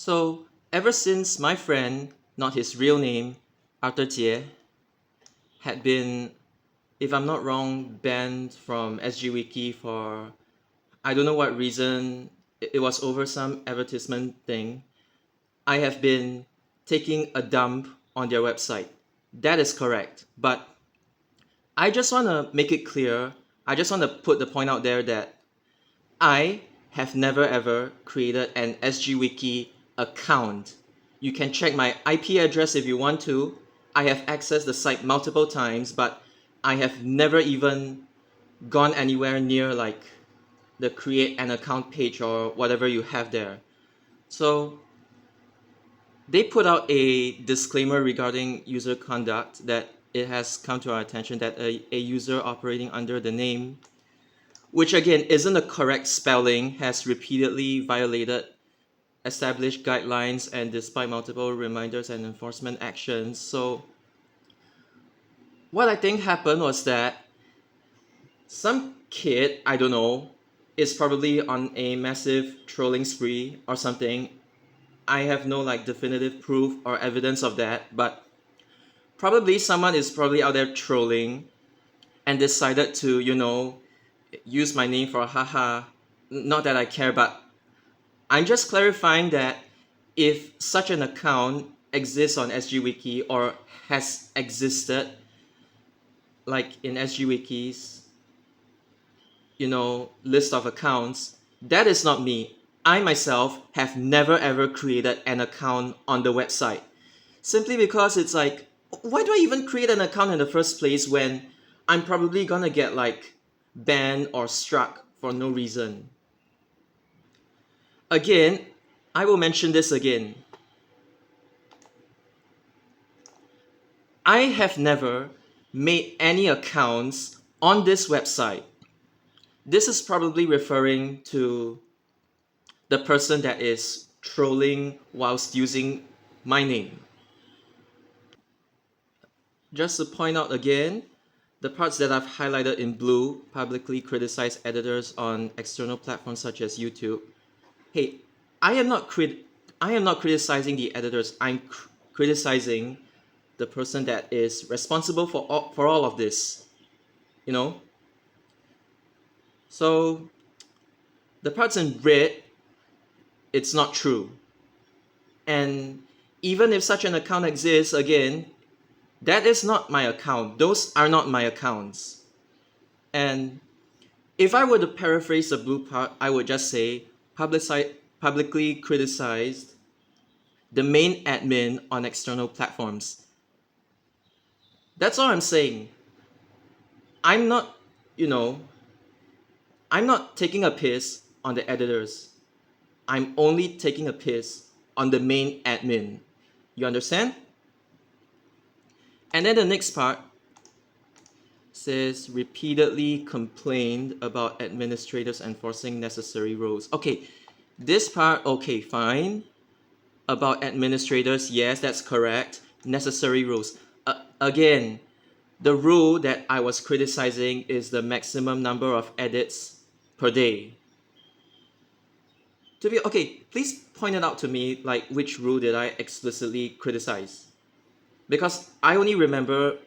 So ever since my friend, not his real name, Arthur Jie, had been, if I'm not wrong, banned from sgWiki for I don't know what reason, it was over some advertisement thing, I have been taking a dump on their website. That is correct. But I just want to make it clear, I just want to put the point out there that I have never ever created an sgWiki account. You can check my IP address if you want to. I have accessed the site multiple times, but I have never even gone anywhere near like the create an account page or whatever you have there. So they put out a disclaimer regarding user conduct that it has come to our attention that a user operating under the name, which again isn't the correct spelling, has repeatedly violated established guidelines and despite multiple reminders and enforcement actions. So what I think happened was that some kid, I don't know, is probably on a massive trolling spree or something. I have no like definitive proof or evidence of that, but probably someone is probably out there trolling and decided to, use my name for haha. Not that I care, but I'm just clarifying that if such an account exists on sgWiki or has existed, like in sgWiki's, list of accounts, that is not me. I myself have never ever created an account on the website. Simply because it's like, why do I even create an account in the first place when I'm probably gonna get like banned or struck for no reason? Again, I will mention this again. I have never made any accounts on this website. This is probably referring to the person that is trolling whilst using my name. Just to point out again, the parts that I've highlighted in blue publicly criticize editors on external platforms such as YouTube. Hey, I am not criticizing the editors. I'm criticizing the person that is responsible for all of this. You know. So the parts in red, it's not true. And even if such an account exists, again, that is not my account. Those are not my accounts. And if I were to paraphrase the blue part, I would just say publicly criticized the main admin on external platforms. That's all I'm saying. I'm not, you know, I'm not taking a piss on the editors. I'm only taking a piss on the main admin. You understand? And then the next part says repeatedly complained about administrators enforcing necessary rules. Okay, this part, okay, fine. About administrators, yes, that's correct. Necessary rules. Again, the rule that I was criticizing is the maximum number of edits per day. Okay, please point it out to me, like which rule did I explicitly criticize? Because I only remember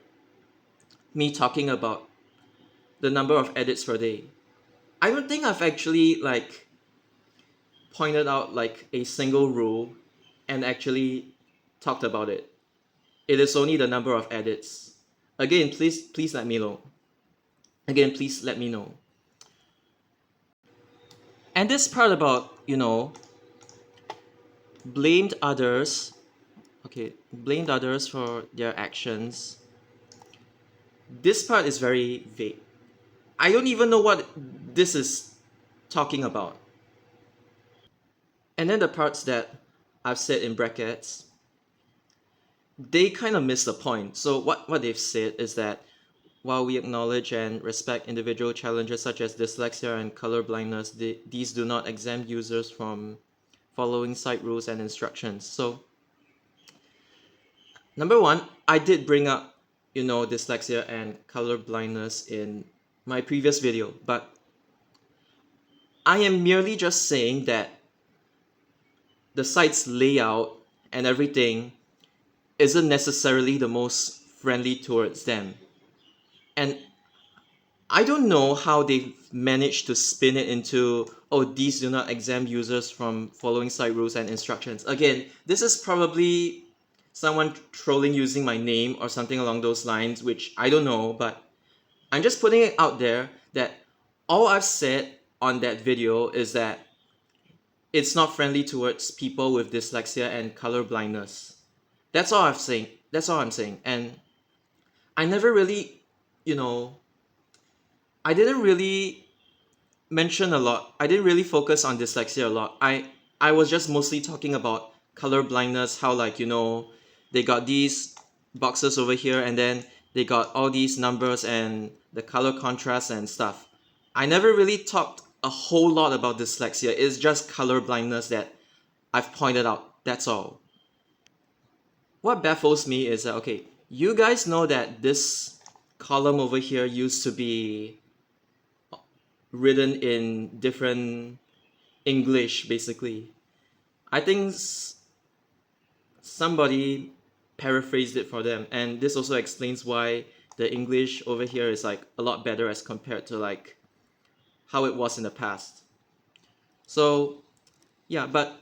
me talking about the number of edits per day. I don't think I've actually like pointed out like a single rule and actually talked about it. It is only the number of edits. Again, please let me know. Again, please let me know. And this part about, blamed others. Okay, blamed others for their actions. This part is very vague. I don't even know what this is talking about. And then the parts that I've said in brackets, they kind of miss the point. So what they've said is that while we acknowledge and respect individual challenges such as dyslexia and color blindness, these do not exempt users from following site rules and instructions. So number one, I did bring up, dyslexia and color blindness in my previous video, but I am merely just saying that the site's layout and everything isn't necessarily the most friendly towards them. And I don't know how they've managed to spin it into, oh, these do not exempt users from following site rules and instructions. Again, this is probably someone trolling using my name or something along those lines, which I don't know, but I'm just putting it out there that all I've said on that video is that it's not friendly towards people with dyslexia and color blindness. That's all I'm saying. That's all I'm saying. And I never really, you know, I didn't really mention a lot. I didn't really focus on dyslexia a lot. I was just mostly talking about color blindness, how like, they got these boxes over here and then they got all these numbers and the color contrast and stuff. I never really talked a whole lot about dyslexia. It's just color blindness that I've pointed out. That's all. What baffles me is that, okay, you guys know that this column over here used to be written in different English, basically. I think somebody paraphrased it for them, and this also explains why the English over here is like a lot better as compared to like how it was in the past. So yeah, but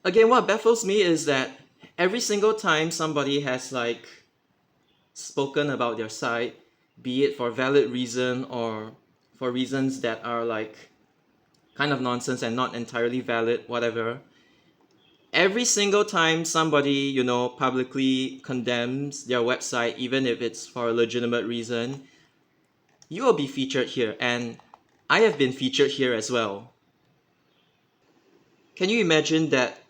again, what baffles me is that every single time somebody has like spoken about their site, be it for valid reason or for reasons that are like kind of nonsense and not entirely valid, whatever, every single time somebody, publicly condemns their website, even if it's for a legitimate reason, you will be featured here. And I have been featured here as well. Can you imagine that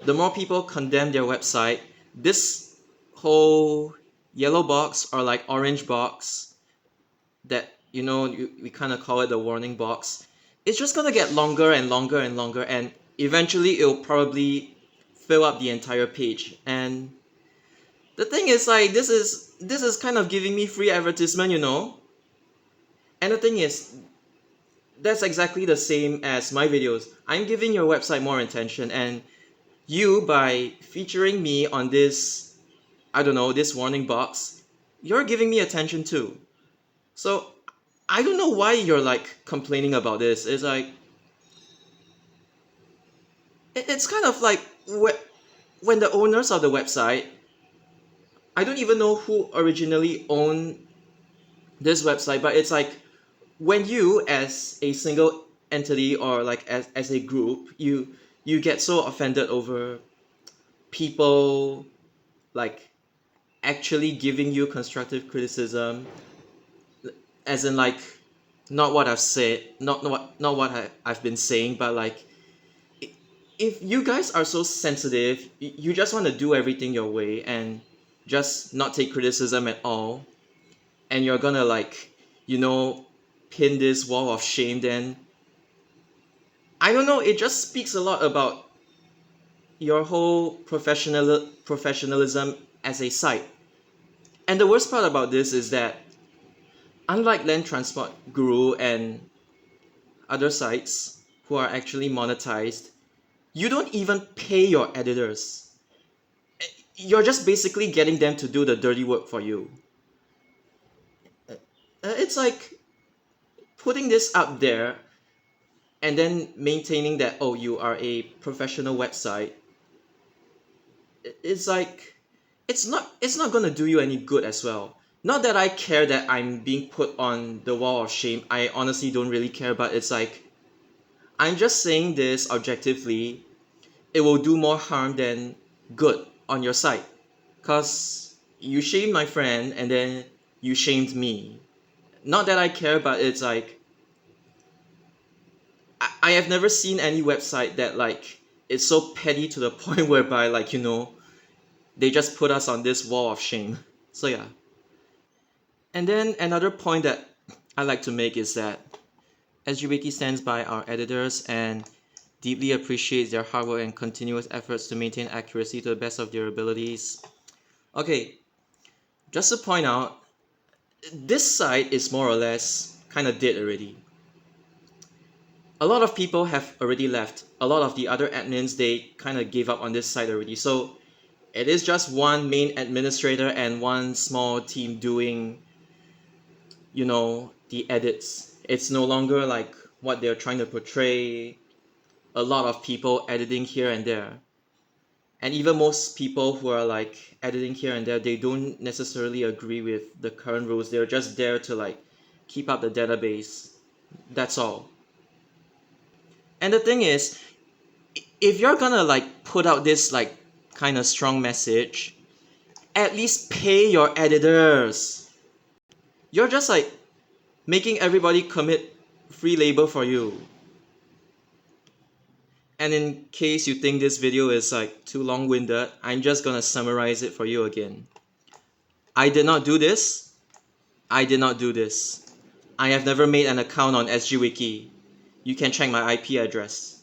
the more people condemn their website, this whole yellow box or like orange box that, we kind of call it the warning box, it's just going to get longer and longer and longer. And eventually it'll probably fill up the entire page. And the thing is, like, this is kind of giving me free advertisement. And the thing is, that's exactly the same as my videos. I'm giving your website more attention, and you, by featuring me on this, I don't know, this warning box, you're giving me attention too. So I don't know why you're like complaining about this. It's like it's kind of like when the owners of the website, I don't even know who originally owned this website, but it's like when you as a single entity or like as a group, you get so offended over people like actually giving you constructive criticism, as in like not what I've said, not what I've been saying, but like if you guys are so sensitive, you just want to do everything your way and just not take criticism at all, and you're gonna like, pin this wall of shame, then I don't know, it just speaks a lot about your whole professionalism as a site. And the worst part about this is that unlike Land Transport Guru and other sites who are actually monetized, you don't even pay your editors. You're just basically getting them to do the dirty work for you. It's like putting this up there and then maintaining that, oh, you are a professional website. It's like it's not gonna do you any good as well. Not that I care that I'm being put on the wall of shame. I honestly don't really care, but it's like I'm just saying this objectively. It will do more harm than good on your site, cause you shamed my friend and then you shamed me. Not that I care, but it's like I have never seen any website that like it's so petty to the point whereby like, they just put us on this wall of shame. So yeah. And then another point that I like to make is that sgWiki stands by our editors and deeply appreciates their hard work and continuous efforts to maintain accuracy to the best of their abilities. Okay, just to point out, this site is more or less kind of dead already. a lot of people have already left. A lot of the other admins, they kind of gave up on this site already. So it is just one main administrator and one small team doing, the edits. It's no longer like what they're trying to portray, a lot of people editing here and there. And even most people who are like editing here and there, they don't necessarily agree with the current rules. They're just there to like keep up the database. That's all. And the thing is, if you're gonna like put out this like kind of strong message, at least pay your editors. You're just like making everybody commit free labor for you. And in case you think this video is like too long-winded, I'm just gonna summarize it for you again. I did not do this. I did not do this. I have never made an account on sgWiki. You can check my IP address.